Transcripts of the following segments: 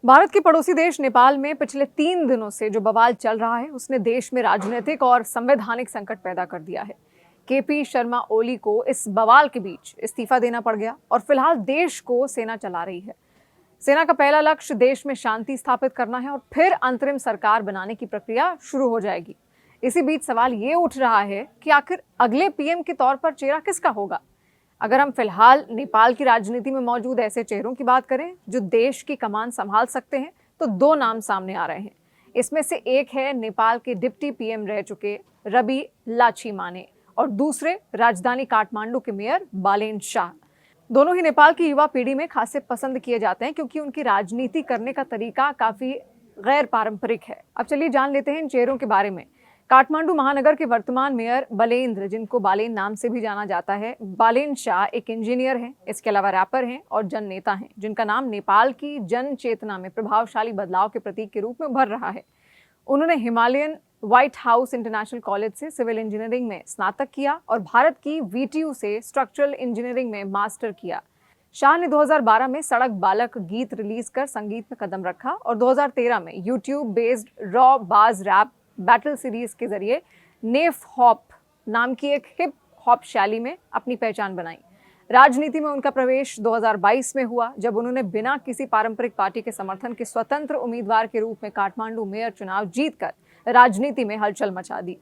भारत के पड़ोसी देश नेपाल में पिछले 3 दिनों से जो बवाल चल रहा है उसने देश में राजनीतिक और संवैधानिक संकट पैदा कर दिया है। केपी शर्मा ओली को इस बवाल के बीच इस्तीफा देना पड़ गया और फिलहाल देश को सेना चला रही है। सेना का पहला लक्ष्य देश में शांति स्थापित करना है और फिर अंतरिम सरकार बनाने की प्रक्रिया शुरू हो जाएगी। इसी बीच सवाल ये उठ रहा है कि आखिर अगले पीएम के तौर पर चेहरा किसका होगा। अगर हम फिलहाल नेपाल की राजनीति में मौजूद ऐसे चेहरों की बात करें जो देश की कमान संभाल सकते हैं तो 2 नाम सामने आ रहे हैं। इसमें से एक है नेपाल के डिप्टी पीएम रह चुके रवि लाछीमाने और दूसरे राजधानी काठमांडू के मेयर बालेन शाह। दोनों ही नेपाल की युवा पीढ़ी में खासे पसंद किए जाते हैं क्योंकि उनकी राजनीति करने का तरीका काफी गैर पारंपरिक है। अब चलिए जान लेते हैं इन चेहरों के बारे में। काठमांडू महानगर के वर्तमान मेयर बलेन्द्र, जिनको बालेन नाम से भी जाना जाता है, बालेन शाह एक इंजीनियर हैं, इसके अलावा रैपर हैं और जन नेता हैं, जिनका नाम नेपाल की जन चेतना में प्रभावशाली बदलाव के प्रतीक के रूप में उभर रहा है। उन्होंने Himalayan white house international college से सिविल इंजीनियरिंग में स्नातक किया और भारत की VTU से स्ट्रक्चरल इंजीनियरिंग में मास्टर किया। शाह ने 2012 में सड़क बालक गीत रिलीज कर संगीत में कदम रखा और 2013 में यूट्यूब बेस्ड रॉ बाज रैप बैटल सीरीज के जरिए नेफ हॉप नाम की एक हिप हॉप शैली में अपनी पहचान बनाई। राजनीति में उनका प्रवेश 2022 में हुआ जब उन्होंने बिना किसी पारंपरिक पार्टी के समर्थन के स्वतंत्र उम्मीदवार के रूप में काठमांडू मेयर चुनाव जीतकर राजनीति में हलचल मचा दी।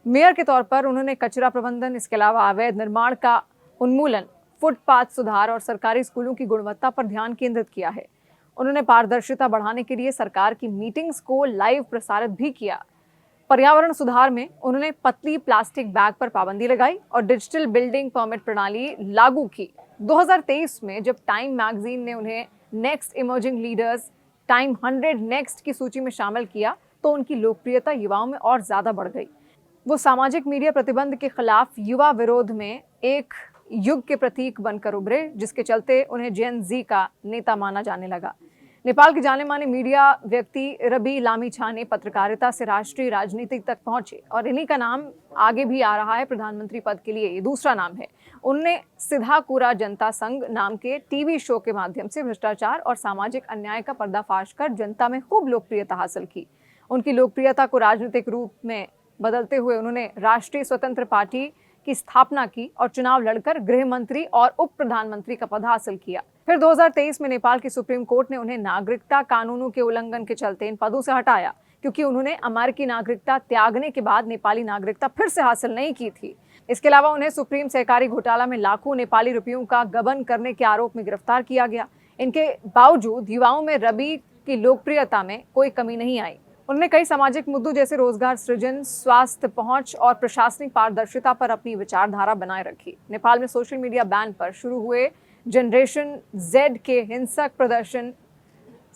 मेयर के तौर पर उन्होंने कचरा प्रबंधन, इसके अलावा अवैध निर्माण का उन्मूलन, फुटपाथ सुधार और सरकारी स्कूलों की गुणवत्ता पर ध्यान केंद्रित किया है। उन्होंने पारदर्शिता बढ़ाने के लिए सरकार की मीटिंग्स को लाइव प्रसारित भी किया। पर्यावरण सुधार में उन्होंने पतली प्लास्टिक बैग पर पाबंदी लगाई और डिजिटल बिल्डिंग परमिट प्रणाली लागू की। 2023 में जब टाइम मैगजीन ने उन्हें next emerging leaders time 100 next की सूची में शामिल किया तो उनकी लोकप्रियता युवाओं में और ज्यादा बढ़ गई। वो सामाजिक मीडिया प्रतिबंध के खिलाफ युवा विरोध में एक युग के प्रतीक बनकर उभरे, जिसके चलते उन्हें जेन जी का नेता माना जाने लगा। नेपाल के जाने माने मीडिया व्यक्ति रवि लामीछाने पत्रकारिता से राष्ट्रीय राजनीति तक पहुंचे और इन्हीं का नाम आगे भी आ रहा है प्रधानमंत्री पद के लिए। ये दूसरा नाम है। उनने सिधाकुरा जनता संघ नाम के टीवी शो के माध्यम से भ्रष्टाचार और सामाजिक अन्याय का पर्दाफाश कर जनता में खूब लोकप्रियता हासिल की। उनकी लोकप्रियता को राजनीतिक रूप में बदलते हुए उन्होंने राष्ट्रीय स्वतंत्र पार्टी की स्थापना की और चुनाव लड़कर गृह मंत्री और उप प्रधानमंत्री का पद हासिल किया। फिर 2023 में नेपाल की सुप्रीम कोर्ट ने उन्हें नागरिकता कानूनों के उल्लंघन के चलते इन पदों से हटाया क्योंकि उन्होंने अमेरिकी नागरिकता त्यागने के बाद नेपाली नागरिकता फिर से हासिल नहीं की थी। इसके अलावा उन्हें सुप्रीम सहकारी घोटाला में लाखों नेपाली रुपयों का गबन करने के आरोप में गिरफ्तार किया गया। इनके बावजूद युवाओं में रवि की लोकप्रियता में कोई कमी नहीं आई। उन्होंने कई सामाजिक मुद्दों जैसे रोजगार सृजन, स्वास्थ्य पहुंच और प्रशासनिक पारदर्शिता पर अपनी विचारधारा बनाए रखी। नेपाल में सोशल मीडिया बैन पर शुरू हुए जनरेशन Z के हिंसक प्रदर्शन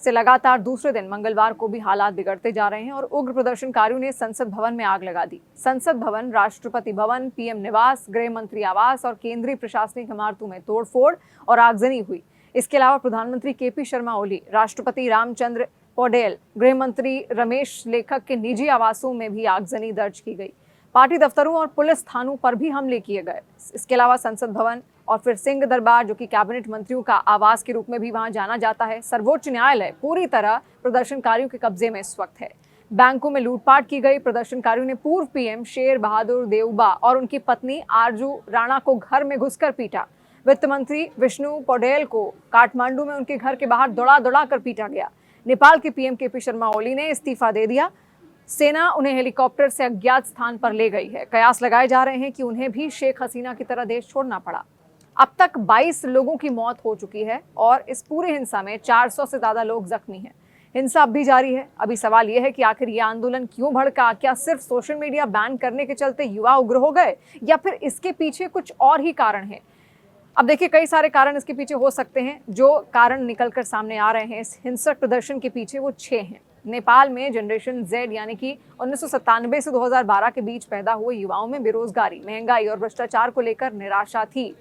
से लगातार दूसरे दिन मंगलवार को भी हालात बिगड़ते जा रहे हैं और उग्र प्रदर्शनकारियों ने संसद भवन में आग लगा दी। संसद भवन, राष्ट्रपति भवन, पीएम निवास, गृह मंत्री आवास और केंद्रीय प्रशासनिक इमारतों में तोड़फोड़ और आगजनी हुई। इसके अलावा प्रधानमंत्री केपी शर्मा ओली, राष्ट्रपति रामचंद्र पौडेल, गृह मंत्री रमेश लेखक के निजी आवासों में भी आगजनी दर्ज की गई। पार्टी दफ्तरों और पुलिस थानों पर भी हमले किए गए। इसके अलावा संसद भवन और फिर सिंह दरबार, जो कि कैबिनेट मंत्रियों का आवास के रूप में भी वहां जाना जाता है, सर्वोच्च न्यायालय पूरी तरह प्रदर्शनकारियों के कब्जे में इस वक्त है। बैंकों में लूटपाट की गई। प्रदर्शनकारियों ने पूर्व पीएम शेर बहादुर देउबा और उनकी पत्नी आरजू राणा को घर में घुसकर पीटा। वित्त मंत्री विष्णु पौडेल को काठमांडू में उनके घर के बाहर दौड़ा कर पीटा गया। नेपाल के पीएम केपी शर्मा ओली ने इस्तीफा दे दिया। सेना उन्हें हेलीकॉप्टर से अज्ञात स्थान पर ले गई है। कयास लगाए जा रहे हैं कि उन्हें भी शेख हसीना की तरह देश छोड़ना पड़ा। अब तक 22 लोगों की मौत हो चुकी है और इस पूरी हिंसा में 400 से ज्यादा लोग जख्मी हैं। हिंसा अब भी जारी है। अभी सवाल यह है कि आखिर यह आंदोलन क्यों भड़का? क्या सिर्फ सोशल मीडिया बैन करने के चलते युवा उग्र हो गए या फिर इसके पीछे कुछ और ही कारण है? अब देखिए, कई सारे कारण इसके पीछे हो सकते हैं। जो कारण निकलकर सामने आ रहे हैं इस हिंसक प्रदर्शन के पीछे, वो 6 हैं। नेपाल में जनरेशन Z यानी कि 1997 से 2012 के बीच पैदा हुए युवाओं में बेरोजगारी, महंगाई और भ्रष्टाचार को लेकर निराशा थी।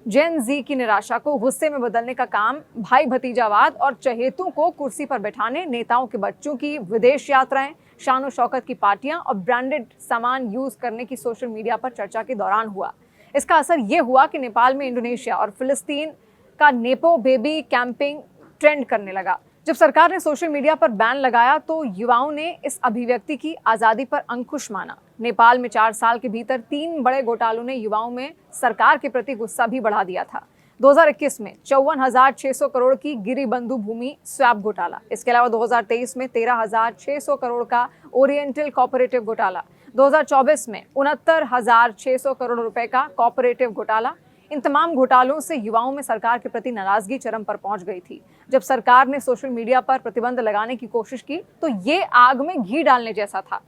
जेन जी की निराशा को गुस्से में बदलने का काम भाई भतीजावाद और चहेतों को कुर्सी पर बैठाने, नेताओं के बच्चों की विदेश यात्राएं, शान शौकत की पार्टियां और ब्रांडेड सामान यूज करने की सोशल मीडिया पर चर्चा के दौरान हुआ। इसका असर ये हुआ कि नेपाल में इंडोनेशिया और फिलिस्तीन का नेपो बेबी कैंपिंग ट्रेंड करने लगा। जब सरकार ने सोशल मीडिया पर बैन लगाया तो युवाओं ने इस अभिव्यक्ति की आजादी पर अंकुश माना। नेपाल में 4 साल के भीतर 3 बड़े घोटालों ने युवाओं में सरकार के प्रति गुस्सा भी बढ़ा दिया था। 2021 में 54,600 करोड़ की गिरिबंधु भूमि स्वैप घोटाला, इसके अलावा 2023 में 13,600 करोड़ का ओरिएंटल कोऑपरेटिव घोटाला, 2024 में 69,600 करोड़ रुपए का कोऑपरेटिव घोटाला। इन तमाम घोटालों से युवाओं में सरकार के प्रति नाराजगी चरम पर पहुंच गई थी। जब सरकार ने सोशल मीडिया पर प्रतिबंध लगाने की कोशिश की तो ये आग में घी डालने जैसा था।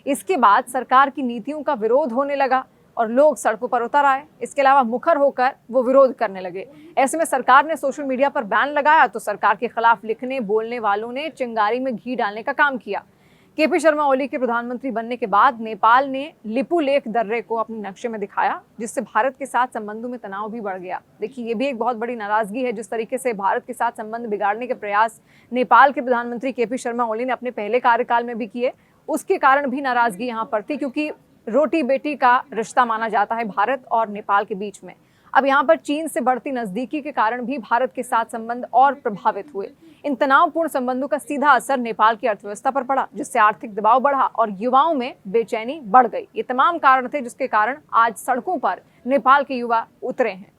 इसके बाद सरकार की नीतियों का विरोध होने लगा और लोग सड़कों पर उतर आए। इसके अलावा मुखर होकर वो विरोध करने लगे। ऐसे में सरकार ने सोशल मीडिया पर बैन लगाया तो सरकार के खिलाफ लिखने बोलने वालों ने चिंगारी में घी डालने का काम किया। केपी शर्मा ओली के प्रधानमंत्री बनने के बाद नेपाल ने लिपुलेख दर्रे को अपने नक्शे में दिखाया, जिससे भारत के साथ संबंधों में तनाव भी बढ़ गया। देखिए, ये भी एक बहुत बड़ी नाराजगी है जिस तरीके से भारत के साथ संबंध बिगाड़ने के प्रयास नेपाल के प्रधानमंत्री केपी शर्मा ओली ने अपने पहले कार्यकाल में भी किए। उसके कारण भी नाराजगी यहाँ पर थी, क्योंकि रोटी बेटी का रिश्ता माना जाता है भारत और नेपाल के बीच में। अब यहाँ पर चीन से बढ़ती नजदीकी के कारण भी भारत के साथ संबंध और प्रभावित हुए। इन तनावपूर्ण संबंधों का सीधा असर नेपाल की अर्थव्यवस्था पर पड़ा, जिससे आर्थिक दबाव बढ़ा और युवाओं में बेचैनी बढ़ गई। ये तमाम कारण थे जिसके कारण आज सड़कों पर नेपाल के युवा उतरे हैं।